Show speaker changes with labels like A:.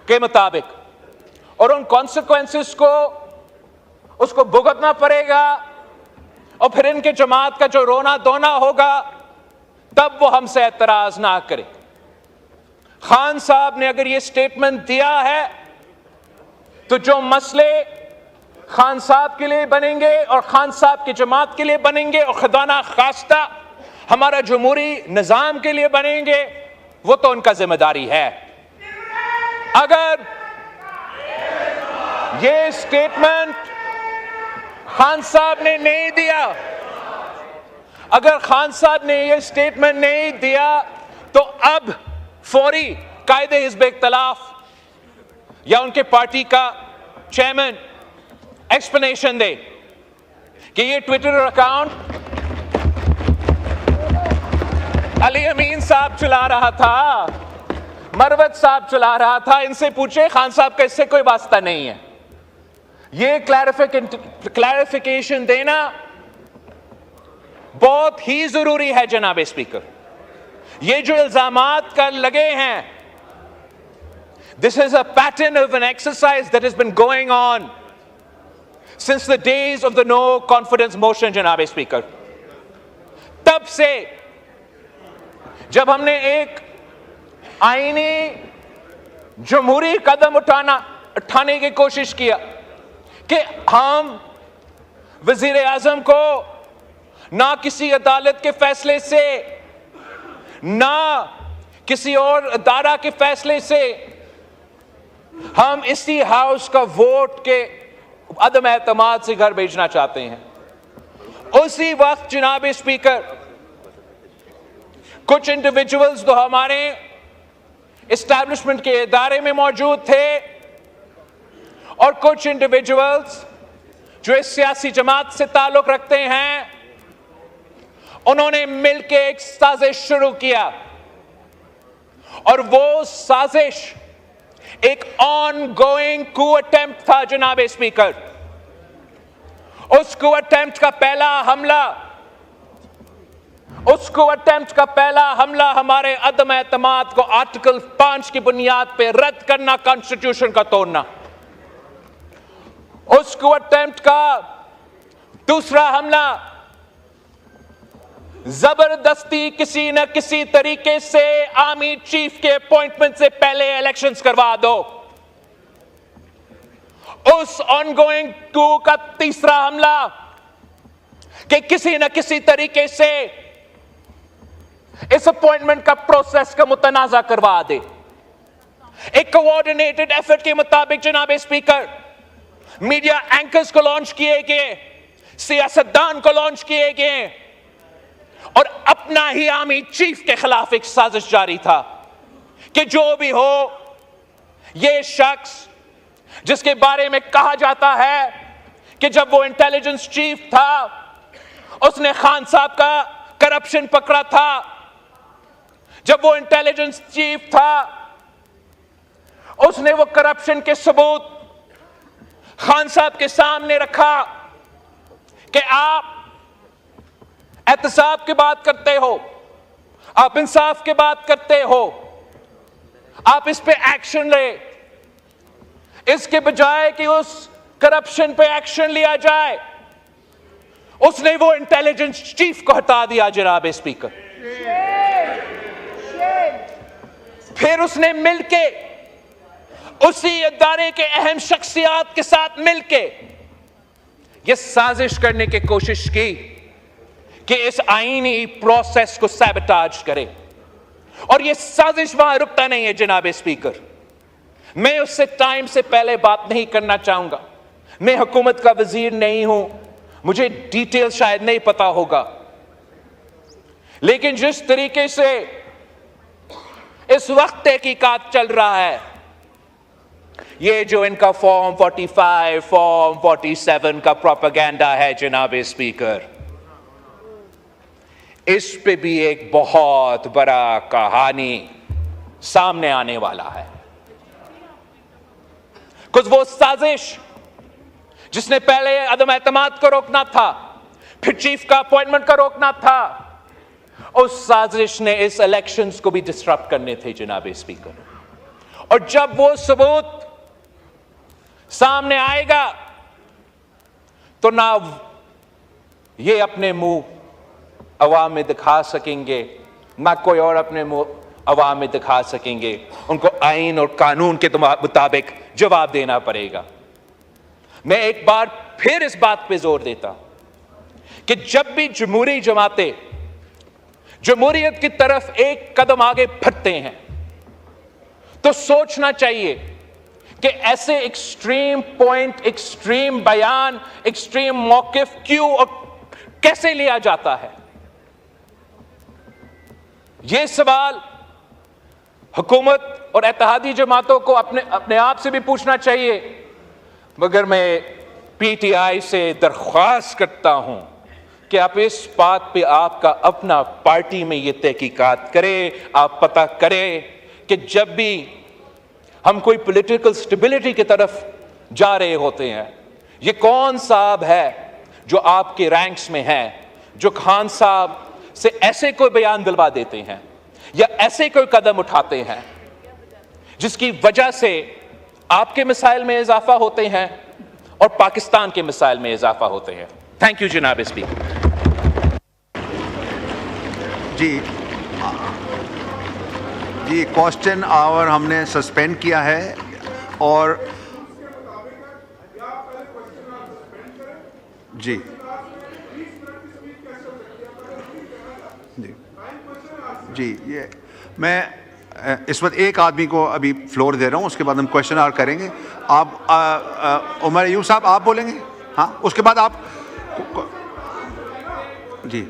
A: के मुताबिक, और उन कॉन्सिक्वेंसेस को उसको भुगतना पड़ेगा, और फिर इनके जमात का जो रोना धोना होगा तब वो हमसे एतराज ना करे। खान साहब ने अगर ये स्टेटमेंट दिया है तो जो मसले खान साहब के लिए बनेंगे और खान साहब की जमात के लिए बनेंगे और खुदा ना खास्ता हमारा जमहूरी निजाम के लिए बनेंगे, वो तो उनका जिम्मेदारी है। अगर ये स्टेटमेंट खान साहब ने नहीं दिया, अगर खान साहब ने ये स्टेटमेंट नहीं दिया, तो अब फौरी कायदे हिज़्ब इख्तिलाफ या उनके पार्टी का चेयरमैन एक्सप्लेनेशन दे कि ये ट्विटर अकाउंट अली अमीन साहब चला रहा था, मरवत साहब चला रहा था, इनसे पूछे, खान साहब का इससे कोई वास्ता नहीं है। ये क्लैरिफिकेशन देना बहुत ही जरूरी है जनाब स्पीकर। ये जो इल्जामात कर लगे हैं, this is a pattern of an exercise that has been going on since the days of the no confidence motion जनाब स्पीकर। तब से जब हमने एक आईनी जमहूरी कदम उठाने की कोशिश किया कि हम वजीर आजम को ना किसी अदालत के फैसले से ना किसी और अदारा के फैसले से हम इसी हाउस का वोट के अदम एतमाद से घर भेजना चाहते हैं, उसी वक्त जनाब स्पीकर कुछ इंडिविजुअल्स जो हमारे एस्टैब्लिशमेंट के इदारे में मौजूद थे और कुछ इंडिविजुअल्स जो इस सियासी जमात से ताल्लुक रखते हैं, उन्होंने मिलकर एक साजिश शुरू किया, और वो साजिश एक ऑनगोइंग कू अटेम्प्ट था जनाब स्पीकर। उस कू अटेम्प्ट का पहला हमला हमारे अदम एतमाद को आर्टिकल 5 की बुनियाद पे रद्द करना, कॉन्स्टिट्यूशन का तोड़ना। उस कू अटेम्प्ट का दूसरा हमला जबरदस्ती किसी न किसी तरीके से आर्मी चीफ के अपॉइंटमेंट से पहले इलेक्शंस करवा दो। उस ऑनगोइंग कू का तीसरा हमला कि किसी न किसी तरीके से इस अपॉइंटमेंट का प्रोसेस का मुतनाजा करवा दे। एक कोऑर्डिनेटेड एफर्ट के मुताबिक जनाब स्पीकर मीडिया एंकर्स को लॉन्च किए गए, सियासतदान को लॉन्च किए गए, और अपना ही आर्मी चीफ के खिलाफ एक साजिश जारी था कि जो भी हो, यह शख्स जिसके बारे में कहा जाता है कि जब वो इंटेलिजेंस चीफ था उसने खान साहब का करप्शन पकड़ा था, जब वो इंटेलिजेंस चीफ था उसने वो करप्शन के सबूत खान साहब के सामने रखा कि आप एहतसाब की बात करते हो, आप इंसाफ की बात करते हो, आप इस पे एक्शन ले। इसके बजाय कि उस करप्शन पे एक्शन लिया जाए, उसने वो इंटेलिजेंस चीफ को हटा दिया जनाब स्पीकर। फिर उसने मिलके उसी अदारे के अहम शख्सियात के साथ मिलके ये साजिश करने की कोशिश की कि इस आईनी प्रोसेस को सैबोटाज करे, और ये साजिश वहां रुकता नहीं है जनाब स्पीकर। मैं उससे टाइम से पहले बात नहीं करना चाहूंगा, मैं हुकूमत का वजीर नहीं हूं, मुझे डिटेल शायद नहीं पता होगा, लेकिन जिस तरीके से इस वक्त तहकीकात चल रहा है, ये जो इनका फॉर्म 45, फॉर्म 47 का प्रोपेगेंडा है जनाब स्पीकर, इस पे भी एक बहुत बड़ा कहानी सामने आने वाला है। कुछ वो साजिश जिसने पहले अदम एतमाद को रोकना था, फिर चीफ का अपॉइंटमेंट को रोकना था, उस साजिश ने इस इलेक्शंस को भी डिस्टर्ब करने थे जनाब स्पीकर। और जब वो सबूत सामने आएगा तो ना ये अपने मुंह अवाम में दिखा सकेंगे, ना कोई और अपने मुंह अवाम में दिखा सकेंगे। उनको आईन और कानून के मुताबिक जवाब देना पड़ेगा। मैं एक बार फिर इस बात पे जोर देता कि जब भी जमहूरी जमातें जमहूरियत की तरफ एक कदम आगे बढ़ते हैं तो सोचना चाहिए कि ऐसे एक्सट्रीम पॉइंट, एक्सट्रीम बयान, एक्सट्रीम मौकिफ क्यों और कैसे लिया जाता है। यह सवाल हुकूमत और इत्तेहादी जमातों को अपने आप से भी पूछना चाहिए। मगर मैं पीटीआई से दरख्वास्त करता हूं कि आप इस बात पे आपका अपना पार्टी में यह तहकीकात करें, आप पता करें कि जब भी हम कोई पॉलिटिकल स्टेबिलिटी की तरफ जा रहे होते हैं, ये कौन साहब है जो आपके रैंक्स में है, जो खान साहब से ऐसे कोई बयान दिलवा देते हैं या ऐसे कोई कदम उठाते हैं जिसकी वजह से आपके मिसाइल में इजाफा होते हैं और पाकिस्तान के मिसाइल में इजाफा होते हैं। थैंक यू जनाब स्पीकर।
B: जी, क्वेश्चन आवर हमने सस्पेंड किया है और जी जी ये मैं इस वक्त एक आदमी को अभी फ्लोर दे रहा हूं, उसके बाद हम क्वेश्चन आवर करेंगे। आप उमर अयूब साहब आप बोलेंगे, हाँ, उसके बाद आप जी।